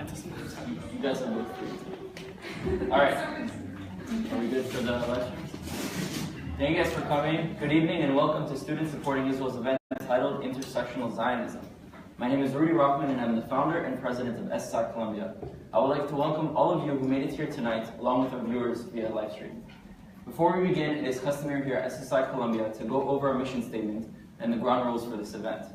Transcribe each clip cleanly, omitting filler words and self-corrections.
You guys are both free. All right. Are we good for the lecture? Thank you guys for coming. Good evening and welcome to Students Supporting Israel's event titled Intersectional Zionism. My name is Rudy Rochman and I'm the founder and president of SSI Columbia. I would like to welcome all of you who made it here tonight, along with our viewers via live stream. Before we begin, it is customary here at SSI Columbia to go over our mission statement and the ground rules for this event.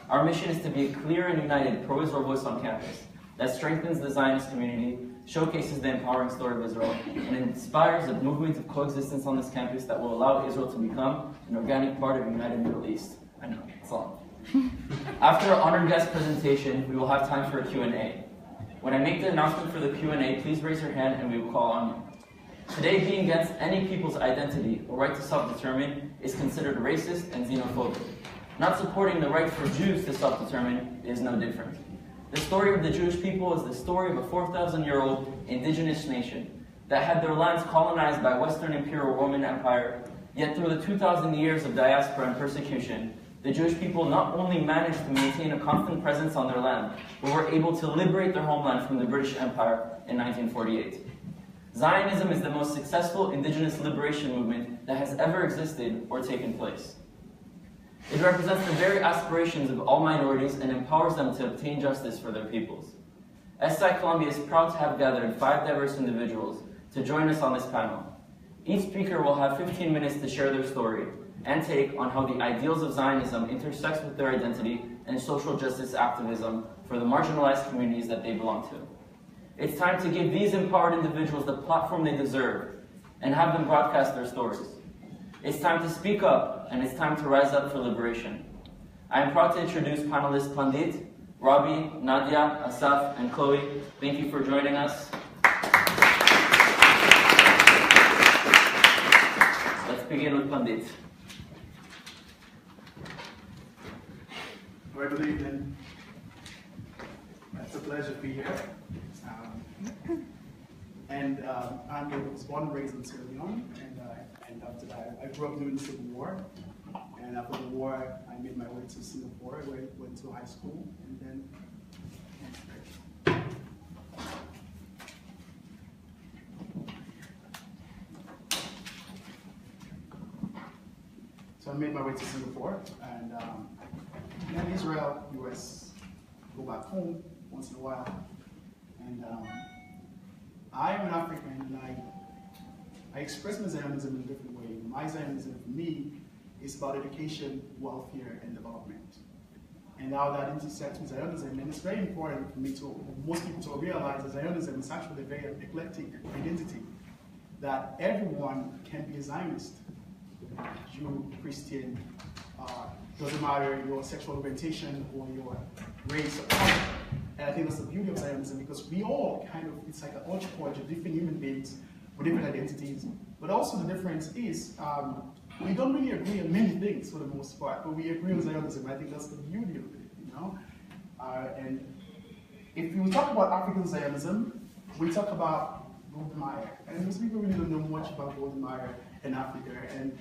Our mission is to be a clear and united pro-Israel voice on campus that strengthens the Zionist community, showcases the empowering story of Israel, and inspires a movement of coexistence on this campus that will allow Israel to become an organic part of a united Middle East. I know, it's long. After our honored guest presentation, we will have time for a Q&A. When I make the announcement for the Q&A, please raise your hand and we will call on you. Today, being against any people's identity or right to self-determine is considered racist and xenophobic. Not supporting the right for Jews to self-determine is no different. The story of the Jewish people is the story of a 4,000-year-old indigenous nation that had their lands colonized by Western Imperial Roman Empire, yet through the 2,000 years of diaspora and persecution, the Jewish people not only managed to maintain a constant presence on their land, but were able to liberate their homeland from the British Empire in 1948. Zionism is the most successful indigenous liberation movement that has ever existed or taken place. It represents the very aspirations of all minorities and empowers them to obtain justice for their peoples. SSI Columbia is proud to have gathered 5 diverse individuals to join us on this panel. Each speaker will have 15 minutes to share their story and take on how the ideals of Zionism intersects with their identity and social justice activism for the marginalized communities that they belong to. It's time to give these empowered individuals the platform they deserve and have them broadcast their stories. It's time to speak up, and it's time to rise up for liberation. I am proud to introduce panelists Pandit, Robbie, Nadia, Asaf, and Chloe. Thank you for joining us. Let's begin with Pandit. All right, good evening. It's a pleasure to be here. I was born and raised in Sierra Leone, and after that, I grew up during the Civil War. And after the war, I made my way to Singapore. I went to high school, and then. So I made my way to Singapore, and then Israel, US, go back home once in a while. And I am an African, and I express my Zionism in a different way. My Zionism, for me, is about education, welfare, and development. And now that intersects with Zionism, and it's very important for me most people to realize that Zionism is actually a very eclectic identity, that everyone can be a Zionist. Jew, Christian, doesn't matter your sexual orientation or your race or color. And I think that's the beauty of Zionism, because we all it's like a hodgepodge of different human beings with different identities. But also the difference is, we don't really agree on many things for the most part, but we agree on Zionism. I think that's the beauty of it, you know? And if you talk about African Zionism, we talk about Golda Meir. And most people really don't know much about Golda Meir in Africa. And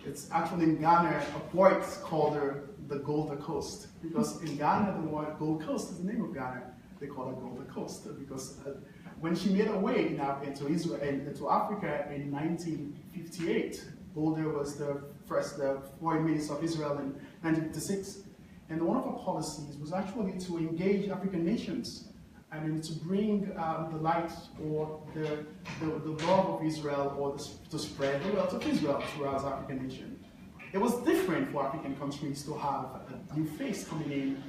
it's actually in Ghana, a poet called her the Gold Coast, because in Ghana, the word Gold Coast is the name of Ghana. They call her Gold Coast because when she made her way into Israel and into Africa in 1958, Golda was the foreign minister of Israel in 1956, and one of her policies was actually to engage African nations and to bring the light or the love of Israel, or to spread the wealth of Israel throughout African nation. It was different for African countries to have a new face coming in,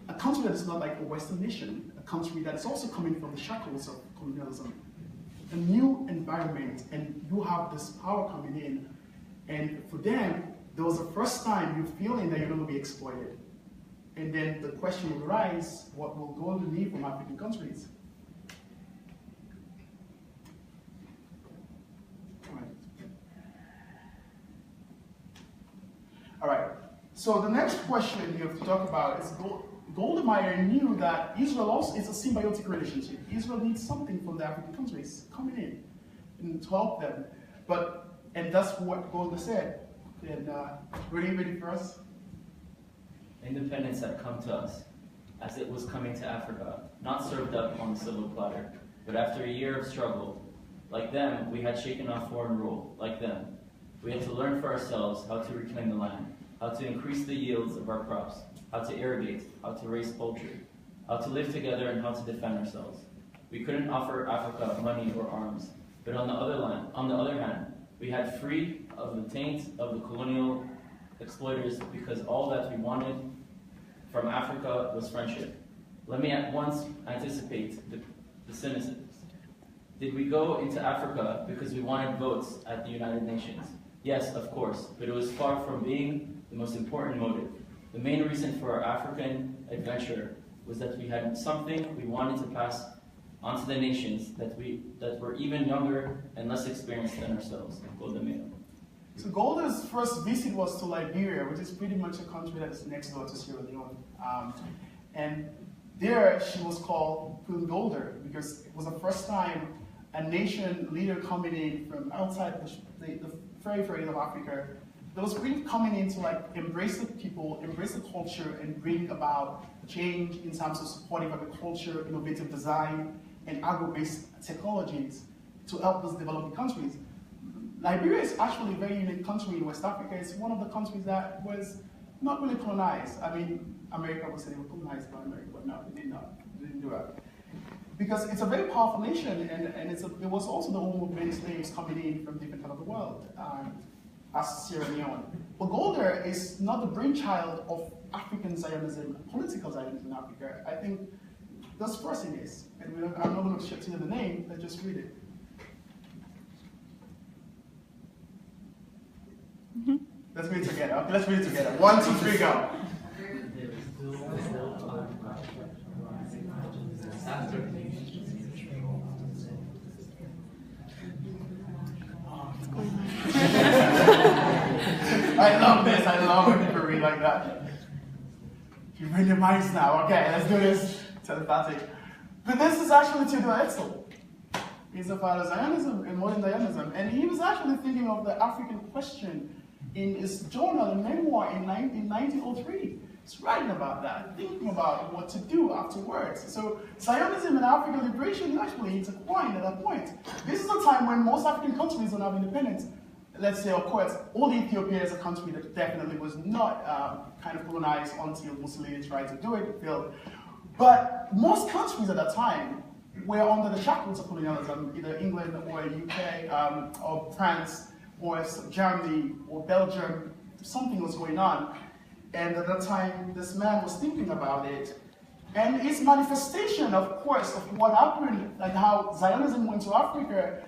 a country that is not like a Western nation, a country that is also coming from the shackles of colonialism, a new environment, and you have this power coming in, and for them, there was the first time you're feeling that you're going to be exploited. And then the question will arise, what will Golda need from African countries? All right, so the next question you have to talk about is Golda Meir knew that Israel also is a symbiotic relationship. Israel needs something from the African countries coming in and to help them. And that's what Golda said. And Rudy, ready for us? Independence had come to us. as it was coming to Africa, not served up on the silver platter, but after a year of struggle. Like them, we had shaken off foreign rule. Like them, we had to learn for ourselves how to reclaim the land, how to increase the yields of our crops, how to irrigate, how to raise poultry, how to live together, and how to defend ourselves. We couldn't offer Africa money or arms, but on the other hand, we had free of the taint of the colonial exploiters, because all that we wanted from Africa was friendship. Let me at once anticipate the cynicism. Did we go into Africa because we wanted votes at the United Nations? Yes, of course, but it was far from being the most important motive. The main reason for our African adventure was that we had something we wanted to pass onto the nations that were even younger and less experienced than ourselves. So Golda's first visit was to Liberia, which is pretty much a country that is next door to Sierra Leone. And there she was called Queen Golda because it was the first time a nation leader coming in from outside the periphery of Africa that was really coming in to embrace the people, embrace the culture, and bring about change in terms of supporting agriculture, innovative design, and agro-based technologies to help those developing countries. Liberia is actually a very unique country in West Africa. It's one of the countries that was not really colonized. I mean, America would say they were colonized by America, but no, they did not. They didn't do that. Because it's a very powerful nation, and it was also the home of many slaves coming in from different parts of the world, as Sierra Leone. But Golda is not the brainchild of African Zionism, political Zionism in Africa. I think this person is, and I'm not going to tell you the name, let's just read it. Let's read it together. Okay, let's read it together. 1, 2, 3, go. I love this. I love when people read like that. You bring your minds now. Okay, let's do this. Telepathic. But this is actually Theodore Herzl. He's the father of Zionism and modern Zionism. And he was actually thinking of the African question in his journal and memoir in 1903. He's writing about that, thinking about what to do afterwards. So Zionism and African liberation actually intertwined at that point. This is a time when most African countries don't have independence. Let's say, of course, all Ethiopia is a country that definitely was not kind of colonized until Mussolini tried to do it, failed. But most countries at that time were under the shackles of colonialism, either England or UK or France or Germany or Belgium. Something was going on. And at that time, this man was thinking about it. And his manifestation, of course, of what happened and how Zionism went to Africa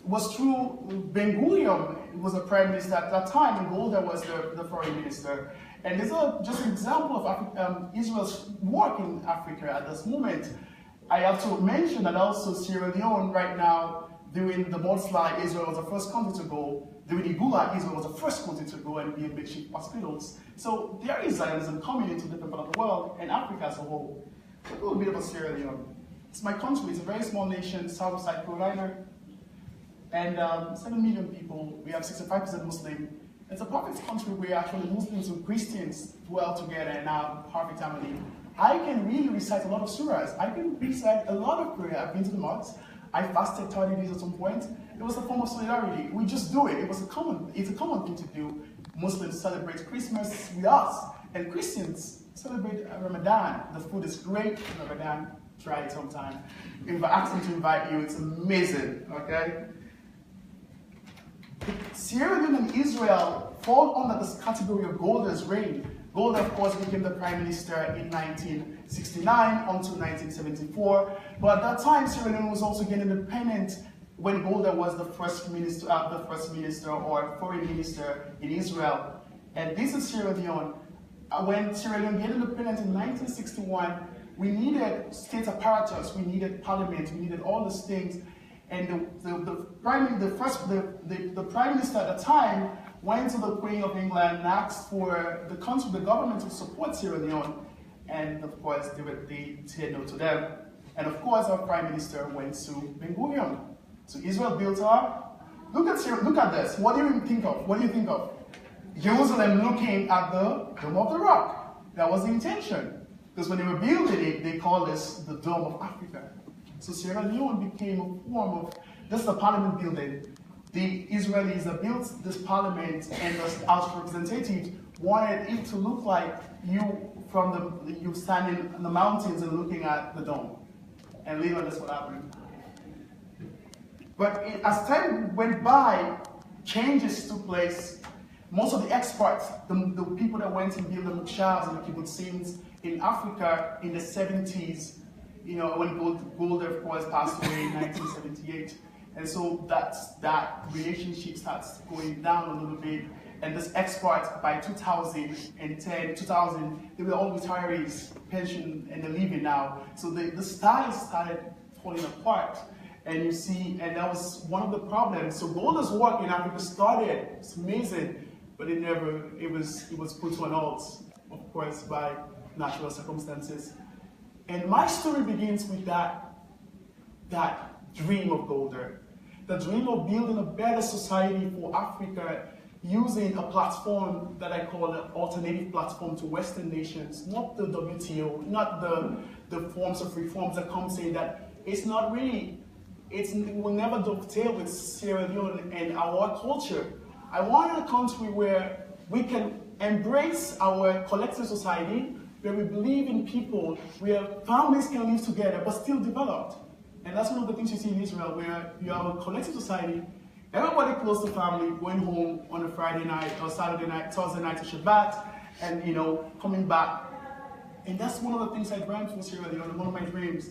was through Ben Gurion, who was the prime minister at that time, and Golda was the foreign minister. And this is just an example of Israel's work in Africa at this moment. I have to mention that also Sierra Leone right now, during the mudslide, Israel was the first country to go. During Ebola, Israel was the first country to go and build makeshift hospitals. So there is Zionism coming into different parts of the world, and Africa as a whole. A little bit about Sierra Leone. It's my country. It's a very small nation, south of South Carolina. And 7 million people. We have 65% Muslim. It's a perfect country where actually Muslims and Christians dwell together and have perfect harmony. I can really recite a lot of surahs. I can recite a lot of prayer. I've been to the mosques. I fasted 30 days at some point. It was a form of solidarity. We just do it. It's a common thing to do. Muslims celebrate Christmas with us, and Christians celebrate Ramadan. The food is great in Ramadan. Try it sometime. Ask them to invite you. It's amazing. Okay. Sierra Leone and Israel fall under this category of Golda's reign. Golda, of course, became the prime minister in 1969 until 1974. But at that time, Sierra Leone was also getting independent when Golda was the first minister or foreign minister in Israel. And this is Sierra Leone. When Sierra Leone got independent in 1961, we needed state apparatus, we needed parliament, we needed all these things. And the prime minister at the time went to the Queen of England and asked for the government to support Sierra Leone. And of course, they said no to them. And of course, our prime minister went to Ben Gurion. So Israel built her. Look at this. What do you think of? What do you think of? Jerusalem looking at the Dome of the Rock. That was the intention. Because when they were building it, they called this the Dome of Africa. So Sierra Leone became a form of, this is the parliament building. The Israelis that built this parliament and the House of Representatives wanted it to look like you standing in the mountains and looking at the dome. And later that's what happened. But as time went by, changes took place. Most of the experts, the people that went and built the mukshas and the kibbutzim in Africa in the 70s, when Golda, of course, passed away in 1978. And so that relationship starts going down a little bit. And this expert, by 2000, they were all retirees, pension, and they're leaving now. So the style started falling apart. And you see, and that was one of the problems. So Golda's work in Africa started, it's amazing, but it was put to an halt, of course, by natural circumstances. And my story begins with that dream of Golda, the dream of building a better society for Africa using a platform that I call an alternative platform to Western nations, not the WTO, not the forms of reforms that come saying that it's not really, it will never dovetail with Sierra Leone and our culture. I want a country where we can embrace our collective society, where we believe in people, where families can live together but still developed. And that's one of the things you see in Israel, where you have a collective society, everybody close to family, going home on a Friday night or Saturday night, Thursday night to Shabbat, and coming back. And that's one of the things I dreamt for Sierra Leone, one of my dreams.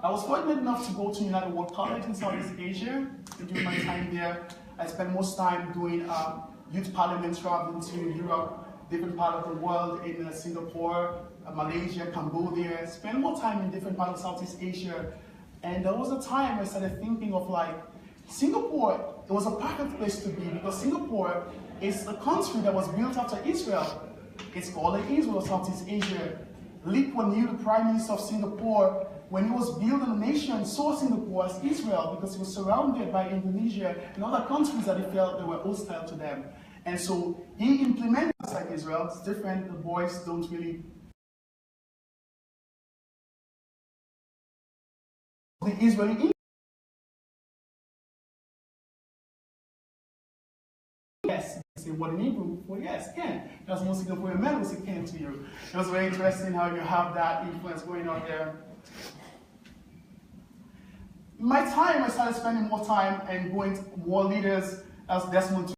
I was fortunate enough to go to United World College in Southeast Asia, and during my time there, I spent most time doing youth parliament, traveling to Europe, different parts of the world, in Singapore, Malaysia, Cambodia, spent more time in different parts of Southeast Asia. And there was a time I started thinking of Singapore, it was a perfect place to be because Singapore is a country that was built after Israel. It's called the Israel of Southeast Asia. Lee Kuan Yew, the Prime Minister of Singapore, when he was building a nation, saw Singapore as Israel because he was surrounded by Indonesia and other countries that he felt they were hostile to them. And so he implemented it like Israel. It's different, the boys don't really. The Israeli yes, say what in Hebrew? Well, yes, can. That's most Singaporean men will say can to you. It was very interesting how you have that influence going on there. In my time, I started spending more time and going to war leaders as Desmond